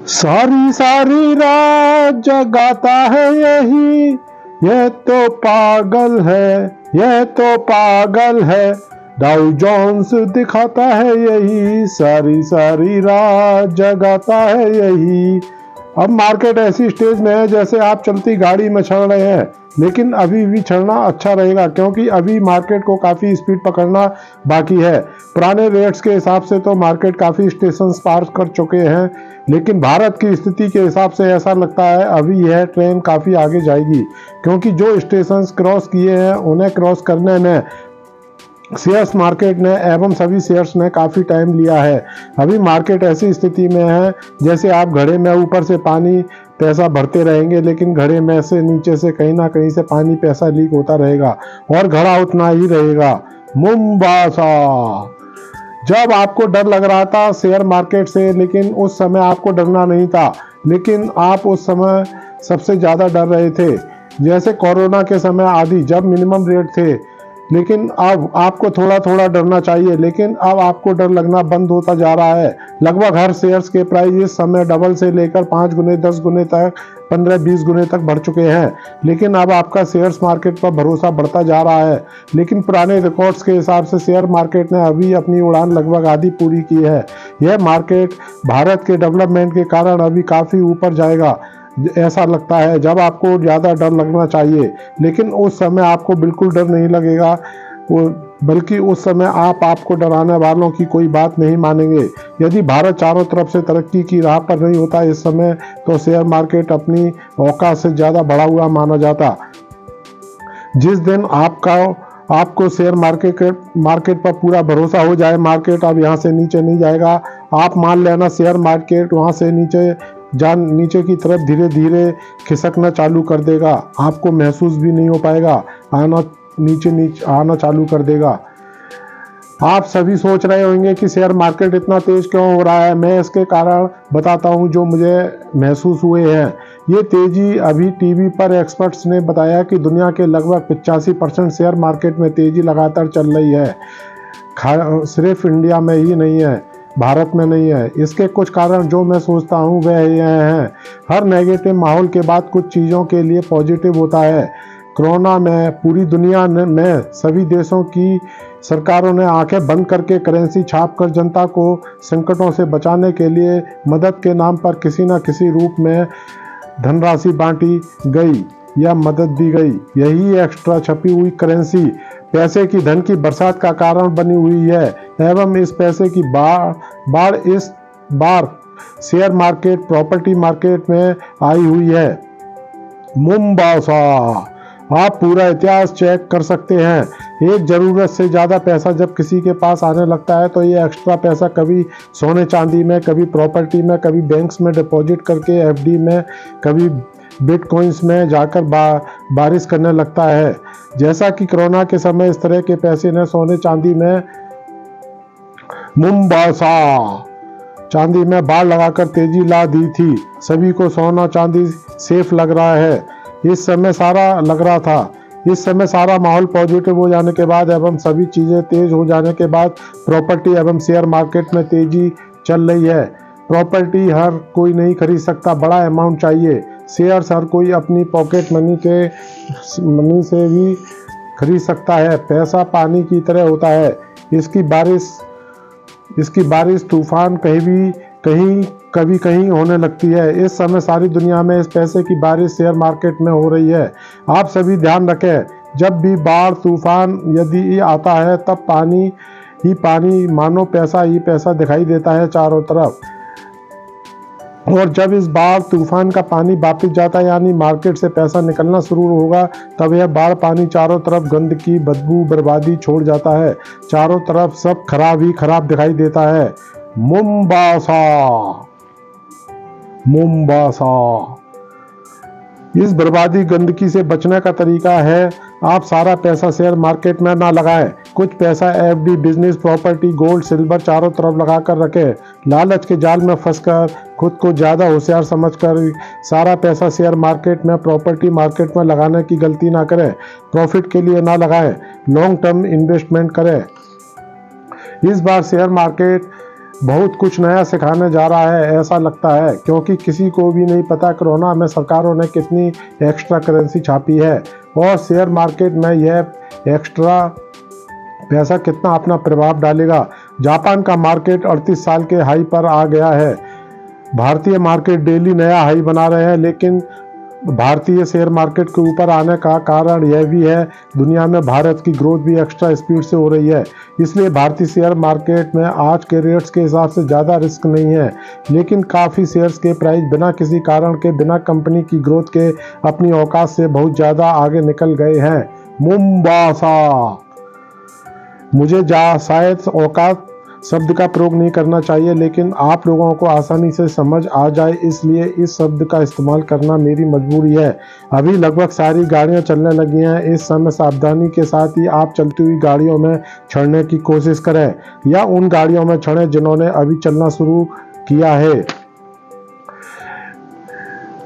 सारी सारी रात जगाता है यही, यह तो पागल है, यह तो पागल है। डाउ जोन्स दिखाता है यही, सारी सारी रात जगाता है यही। अब मार्केट ऐसी स्टेज में है जैसे आप चलती गाड़ी में चढ़ रहे हैं, लेकिन अभी भी चढ़ना अच्छा रहेगा क्योंकि अभी मार्केट को काफ़ी स्पीड पकड़ना बाकी है। पुराने रेट्स के हिसाब से तो मार्केट काफ़ी स्टेशन पार कर चुके हैं, लेकिन भारत की स्थिति के हिसाब से ऐसा लगता है अभी यह ट्रेन काफ़ी आगे जाएगी, क्योंकि जो स्टेशन क्रॉस किए हैं उन्हें क्रॉस करने में शेयर्स मार्केट ने एवं सभी शेयर्स ने काफ़ी टाइम लिया है। अभी मार्केट ऐसी स्थिति में है जैसे आप घड़े में ऊपर से पानी पैसा भरते रहेंगे, लेकिन घड़े में से नीचे से कहीं ना कहीं से पानी पैसा लीक होता रहेगा और घड़ा उतना ही रहेगा। मुंबासा। जब आपको डर लग रहा था शेयर मार्केट से, लेकिन उस समय आपको डरना नहीं था, लेकिन आप उस समय सबसे ज़्यादा डर रहे थे। जैसे कोरोना के समय आदि जब मिनिमम रेट थे, लेकिन अब आपको थोड़ा थोड़ा डरना चाहिए, लेकिन अब आपको डर लगना बंद होता जा रहा है। लगभग हर शेयर्स के प्राइस इस समय डबल से लेकर 5 गुने 10 गुने तक 15-20 गुने तक बढ़ चुके हैं, लेकिन अब आपका शेयर्स मार्केट पर भरोसा बढ़ता जा रहा है। लेकिन पुराने रिकॉर्ड्स के हिसाब से शेयर मार्केट ने अभी अपनी उड़ान लगभग आधी पूरी की है। यह मार्केट भारत के डेवलपमेंट के कारण अभी काफ़ी ऊपर जाएगा ऐसा लगता है। जब आपको ज़्यादा डर लगना चाहिए, लेकिन उस समय आपको बिल्कुल डर नहीं लगेगा, बल्कि उस समय आपको डराने वालों की कोई बात नहीं मानेंगे। यदि भारत चारों तरफ से तरक्की की राह पर नहीं होता इस समय, तो शेयर मार्केट अपनी औकात से ज़्यादा बढ़ा हुआ माना जाता। जिस दिन आपको शेयर मार्केट पर पूरा भरोसा हो जाए, मार्केट अब यहाँ से नीचे नहीं जाएगा, आप मान लेना शेयर मार्केट वहाँ से नीचे की तरफ धीरे धीरे खिसकना चालू कर देगा। आपको महसूस भी नहीं हो पाएगा, नीचे आना चालू कर देगा। आप सभी सोच रहे होंगे कि शेयर मार्केट इतना तेज क्यों हो रहा है। मैं इसके कारण बताता हूं जो मुझे महसूस हुए हैं। ये तेजी अभी टीवी पर एक्सपर्ट्स ने बताया कि दुनिया के लगभग 85% शेयर मार्केट में तेजी लगातार चल रही है। सिर्फ इंडिया में ही नहीं है, भारत में नहीं है। इसके कुछ कारण जो मैं सोचता हूँ वह यह हैं। हर नेगेटिव माहौल के बाद कुछ चीज़ों के लिए पॉजिटिव होता है। कोरोना में पूरी दुनिया में सभी देशों की सरकारों ने आंखें बंद करके करेंसी छाप कर जनता को संकटों से बचाने के लिए मदद के नाम पर किसी न किसी रूप में धनराशि बांटी गई या मदद दी गई। यही एक्स्ट्रा छपी हुई करेंसी पैसे की धन की बरसात का कारण बनी हुई है, एवं इस पैसे की बाढ़ इस बार शेयर मार्केट प्रॉपर्टी मार्केट में आई हुई है। मुंबासा। आप पूरा इतिहास चेक कर सकते हैं। एक ज़रूरत से ज़्यादा पैसा जब किसी के पास आने लगता है तो ये एक्स्ट्रा पैसा कभी सोने चांदी में, कभी प्रॉपर्टी में, कभी बैंक्स में डिपॉजिट करके एफडी में, कभी बिटकॉइंस में जाकर बारिश करने लगता है। जैसा कि कोरोना के समय इस तरह के पैसे ने सोने चांदी में मुंबासा चांदी में बाढ़ लगाकर तेजी ला दी थी। सभी को सोना चांदी सेफ लग रहा है। इस समय सारा माहौल पॉजिटिव हो जाने के बाद एवं सभी चीज़ें तेज हो जाने के बाद प्रॉपर्टी एवं शेयर मार्केट में तेजी चल रही है। प्रॉपर्टी हर कोई नहीं खरीद सकता, बड़ा अमाउंट चाहिए। शेयर्स हर कोई अपनी पॉकेट मनी से भी खरीद सकता है। पैसा पानी की तरह होता है, इसकी बारिश तूफान कभी कहीं होने लगती है। इस समय सारी दुनिया में इस पैसे की बारिश शेयर मार्केट में हो रही है। आप सभी ध्यान रखें, जब भी बाढ़ तूफान यदि आता है तब पानी ही पानी, मानो पैसा ही पैसा दिखाई देता है चारों तरफ। और जब इस बाढ़ तूफान का पानी वापस जाता है, यानी मार्केट से पैसा निकलना शुरू होगा, तब यह बाढ़ पानी चारों तरफ गंदगी, बदबू, बर्बादी छोड़ जाता है। चारों तरफ सब खराब ही खराब दिखाई देता है। मुंबासा। इस बर्बादी गंदगी से बचने का तरीका है, आप सारा पैसा शेयर मार्केट में ना लगाएं। कुछ पैसा FD, business, property, gold, silver चारों तरफ लगा कर रखें। लालच के जाल में फंसकर खुद को ज़्यादा होशियार समझकर सारा पैसा शेयर मार्केट में, प्रॉपर्टी मार्केट में लगाने की गलती ना करें। प्रॉफिट के लिए ना लगाएं, लॉन्ग टर्म इन्वेस्टमेंट करें। इस बार शेयर मार्केट बहुत कुछ नया सिखाने जा रहा है ऐसा लगता है, क्योंकि किसी को भी नहीं पता कोरोना में सरकारों ने कितनी एक्स्ट्रा करेंसी छापी है और शेयर मार्केट में यह एक्स्ट्रा पैसा कितना अपना प्रभाव डालेगा। जापान का मार्केट 38 साल के हाई पर आ गया है। भारतीय मार्केट डेली नया हाई बना रहे हैं, लेकिन भारतीय शेयर मार्केट के ऊपर आने का कारण यह भी है दुनिया में भारत की ग्रोथ भी एक्स्ट्रा स्पीड से हो रही है। इसलिए भारतीय शेयर मार्केट में आज के रेट्स के हिसाब से ज़्यादा रिस्क नहीं है, लेकिन काफ़ी शेयर्स के प्राइस बिना किसी कारण के, बिना कंपनी की ग्रोथ के अपनी औकात से बहुत ज़्यादा आगे निकल गए हैं। मुंबासा, मुझे शायद औकात शब्द का प्रयोग नहीं करना चाहिए, लेकिन आप लोगों को आसानी से समझ आ जाए इसलिए इस शब्द का इस्तेमाल करना मेरी मजबूरी है। अभी लगभग सारी गाड़ियां चलने लगी हैं। इस समय सावधानी के साथ ही आप चलती हुई गाड़ियों में चढ़ने की कोशिश करें या उन गाड़ियों में चढ़ें जिन्होंने अभी चलना शुरू किया है।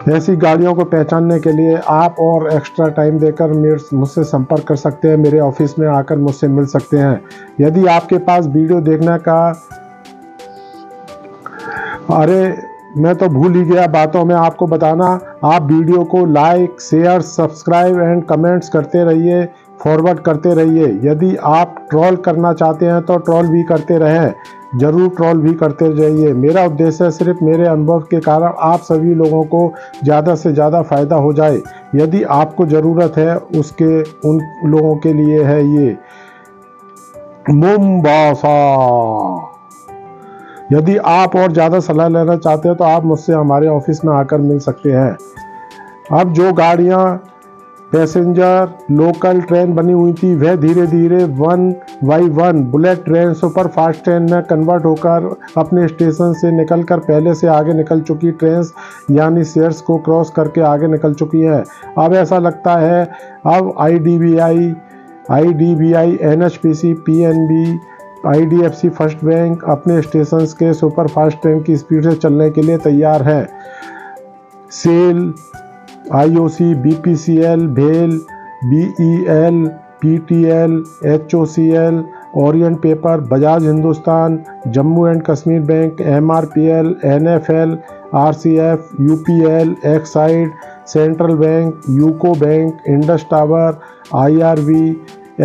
ऐसी गाड़ियों को पहचानने के लिए आप और एक्स्ट्रा टाइम देकर मुझसे संपर्क कर सकते हैं, मेरे ऑफिस में आकर मुझसे मिल सकते हैं। यदि आपके पास वीडियो देखने का, अरे मैं तो भूल ही गया बातों में आपको बताना, आप वीडियो को like, share, subscribe and comments करते रहिए, फॉरवर्ड करते रहिए। यदि आप ट्रोल करना चाहते हैं तो ट्रोल भी करते रहें, जरूर ट्रोल भी करते रहिए। मेरा उद्देश्य सिर्फ मेरे अनुभव के कारण आप सभी लोगों को ज़्यादा से ज़्यादा फ़ायदा हो जाए। यदि आपको ज़रूरत है उसके, उन लोगों के लिए है ये मुंबासा। यदि आप और ज़्यादा सलाह लेना चाहते हैं तो आप मुझसे हमारे ऑफिस में आकर मिल सकते हैं। अब जो गाड़ियाँ पैसेंजर लोकल ट्रेन बनी हुई थी वह धीरे धीरे 1/1 bullet train, super fast train में कन्वर्ट होकर अपने स्टेशन से निकलकर पहले से आगे निकल चुकी ट्रेन यानी शेयर्स को क्रॉस करके आगे निकल चुकी है। अब ऐसा लगता है अब IDBI, NHPC, PNB, IDFC First bank अपने स्टेशन के सुपर फास्ट ट्रेन की स्पीड से चलने के लिए तैयार है। सेल, IOC, BPCL, भेल, BEL, PTL, HOCL, Orient paper, Bajaj Hindustan, Jammu and Kashmir bank, MRPL, NFL, RCF, UPL, Exide, central bank, UCO bank, Indus tower, IRV,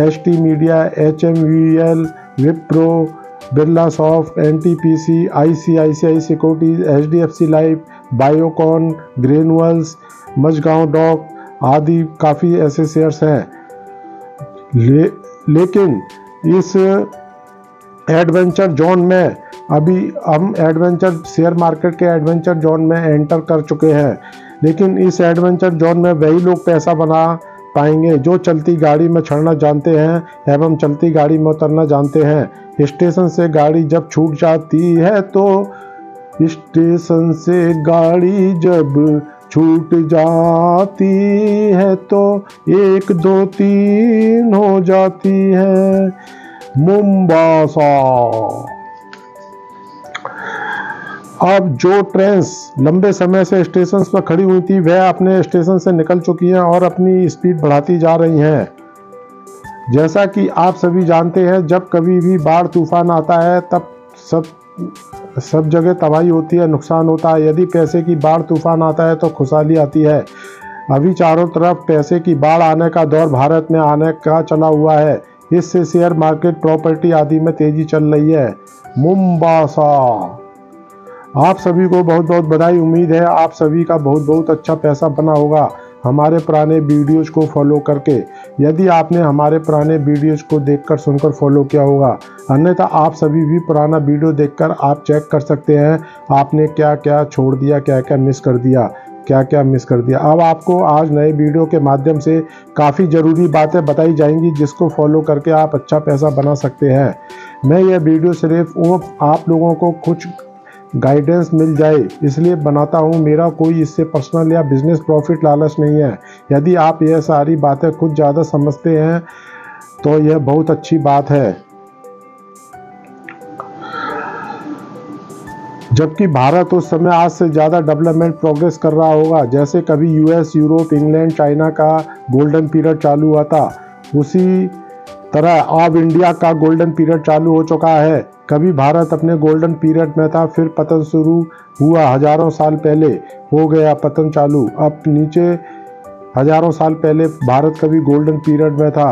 ST media, HMVL, Wipro, Birla soft, NTPC, ICICI securities, HDFC life, Biocon, granules, Majhgaon dock आदि काफ़ी ऐसे shares हैं। लेकिन इस adventure zone में अभी हम share market के एडवेंचर जोन में एंटर कर चुके हैं। लेकिन इस एडवेंचर जोन में वही लोग पैसा बना पाएंगे जो चलती गाड़ी में चढ़ना जानते हैं एवं चलती गाड़ी में उतरना जानते हैं। स्टेशन से गाड़ी जब छूट जाती है तो स्टेशन से गाड़ी जब छूट जाती है तो 1 2 3 हो जाती है। मुंबासा। अब जो ट्रेन्स लंबे समय से स्टेशन पर खड़ी हुई थी वह अपने स्टेशन से निकल चुकी हैं और अपनी स्पीड बढ़ाती जा रही हैं। जैसा कि आप सभी जानते हैं, जब कभी भी बाढ़ तूफान आता है तब सब जगह तबाही होती है, नुकसान होता है। यदि पैसे की बाढ़ तूफान आता है तो खुशहाली आती है। अभी चारों तरफ पैसे की बाढ़ आने का दौर भारत में आने का चला हुआ है। इससे शेयर मार्केट, प्रॉपर्टी आदि में तेजी चल रही है। मुंबासा। आप सभी को बहुत बहुत बधाई। उम्मीद है आप सभी का बहुत बहुत अच्छा पैसा बना होगा हमारे पुराने वीडियोज को फॉलो करके। यदि आपने हमारे पुराने वीडियोज को देखकर सुनकर फॉलो किया होगा, अन्यथा आप सभी भी पुराना वीडियो देखकर आप चेक कर सकते हैं आपने क्या क्या छोड़ दिया, क्या क्या मिस कर दिया। अब आपको आज नए वीडियो के माध्यम से काफ़ी ज़रूरी बातें बताई जाएंगी जिसको फॉलो करके आप अच्छा पैसा बना सकते हैं। मैं यह वीडियो सिर्फ आप लोगों को कुछ गाइडेंस मिल जाए इसलिए बनाता हूँ। मेरा कोई इससे पर्सनल या बिजनेस प्रॉफिट लालच नहीं है। यदि आप यह सारी बातें खुद ज़्यादा समझते हैं तो यह बहुत अच्छी बात है। जबकि भारत उस समय आज से ज़्यादा डेवलपमेंट प्रोग्रेस कर रहा होगा जैसे कभी US, यूरोप, इंग्लैंड, चाइना का गोल्डन पीरियड चालू हुआ था। उसी तरह अब इंडिया का गोल्डन पीरियड चालू हो चुका है। कभी भारत अपने गोल्डन पीरियड में था, फिर पतन शुरू हुआ। हजारों साल पहले हो गया पतन चालू। अब नीचे हजारों साल पहले भारत कभी गोल्डन पीरियड में था।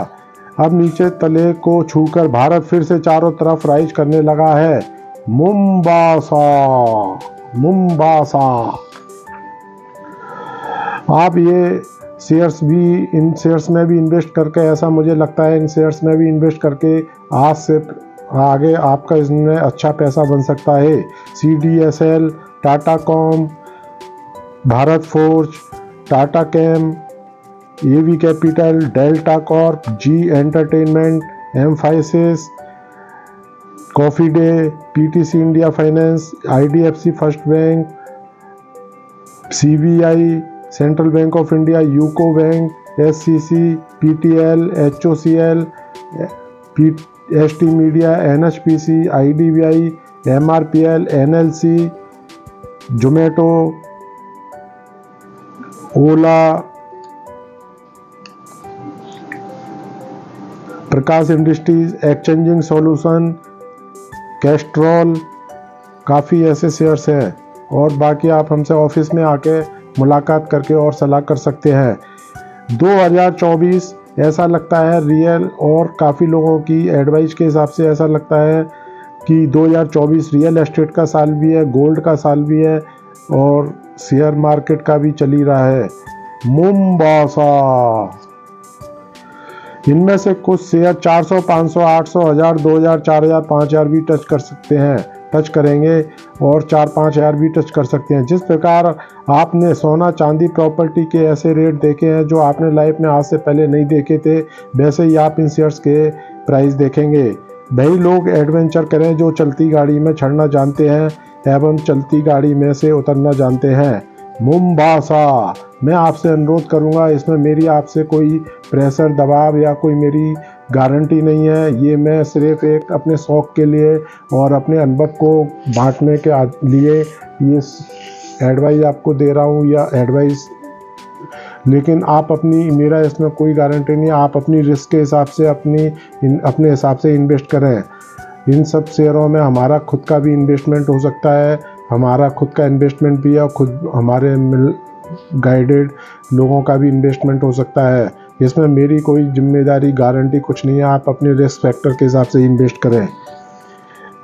अब नीचे तले को छूकर भारत फिर से चारों तरफ राइज करने लगा है। Mombasa Mombasa. आप ये शेयर्स भी, इन शेयर्स में भी इन्वेस्ट करके, ऐसा मुझे लगता है इन शेयर्स में भी इन्वेस्ट करके आज से आगे आपका इसमें अच्छा पैसा बन सकता है। CDSL, Tata Comm, Bharat Forge, Tata Chem, AV capital, Delta Corp, G entertainment, Mphasis, Coffee Day, PTC India Finance, IDFC First Bank, CBI, Central Bank of India, UCO Bank, SCC, PTL, HOCL, ST media, NHPC, IDBI, MRPL, NLC, Zomato, Ola, Prakash Industries, exchanging solution, Castrol, काफ़ी ऐसे shares हैं। और बाकी आप हमसे office में आके मुलाकात करके और सलाह कर सकते हैं। 2024 ऐसा लगता है रियल, और काफ़ी लोगों की एडवाइस के हिसाब से ऐसा लगता है कि 2024 रियल एस्टेट का साल भी है, गोल्ड का साल भी है, और शेयर मार्केट का भी चल ही रहा है। मुम्बासा। इनमें से कुछ शेयर 400, 500, 800, 1000, 2000, 4000, 5000 भी टच कर सकते हैं, टच करेंगे, और 4-5 हज़ार भी टच कर सकते हैं। जिस प्रकार आपने सोना, चांदी, प्रॉपर्टी के ऐसे रेट देखे हैं जो आपने लाइफ में आज से पहले नहीं देखे थे, वैसे ही आप इन शेयर्स के प्राइस देखेंगे। वही लोग एडवेंचर करें जो चलती गाड़ी में चढ़ना जानते हैं एवं चलती गाड़ी में से उतरना जानते हैं। मुम्बासा। मैं आपसे अनुरोध करूंगा, इसमें मेरी आपसे कोई प्रेशर, दबाव या कोई मेरी गारंटी नहीं है। ये मैं सिर्फ एक अपने शौक़ के लिए और अपने अनुभव को बांटने के लिए ये एडवाइस आपको दे रहा हूँ, या एडवाइस, लेकिन आप अपनी, मेरा इसमें कोई गारंटी नहीं है। आप अपनी रिस्क के हिसाब से अपने हिसाब से इन्वेस्ट करें। इन सब शेयरों में हमारा खुद का भी इन्वेस्टमेंट हो सकता है, हमारा खुद का इन्वेस्टमेंट भी है, खुद हमारे गाइडेड लोगों का भी इन्वेस्टमेंट हो सकता है। इसमें मेरी कोई जिम्मेदारी, गारंटी कुछ नहीं है। आप अपने रिस्क फैक्टर के हिसाब से इन्वेस्ट करें।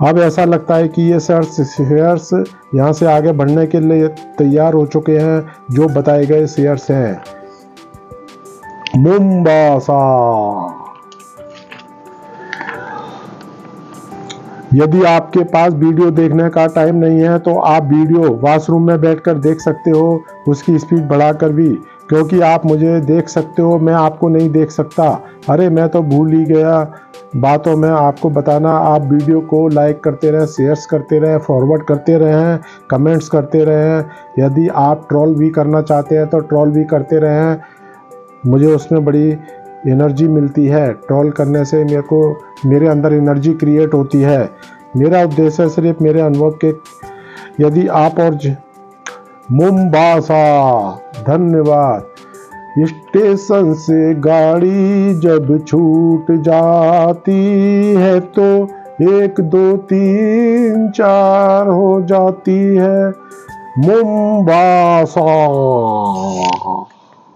अब ऐसा लगता है कि ये शेयर्स यहाँ से आगे बढ़ने के लिए तैयार हो चुके हैं, जो बताए गए शेयर्स हैं। मुम्बासा। यदि आपके पास वीडियो देखने का टाइम नहीं है तो आप वीडियो वॉशरूम में बैठकर देख सकते हो, उसकी स्पीड बढ़ाकर भी, क्योंकि आप मुझे देख सकते हो, मैं आपको नहीं देख सकता। अरे मैं तो भूल ही गया बातों में आपको बताना। आप वीडियो को लाइक करते रहें, शेयर्स करते रहें, फॉरवर्ड करते रहें, कमेंट्स करते रहें। यदि आप ट्रोल भी करना चाहते हैं तो ट्रोल भी करते रहें, मुझे उसमें बड़ी एनर्जी मिलती है। ट्रोल करने से मेरे अंदर एनर्जी क्रिएट होती है। मेरा उद्देश्य सिर्फ मेरे अनुभव के, यदि आप और मुम्बासा। धन्यवाद। स्टेशन से गाड़ी जब छूट जाती है तो 1, 2, 3, 4 हो जाती है। मुम्बासा।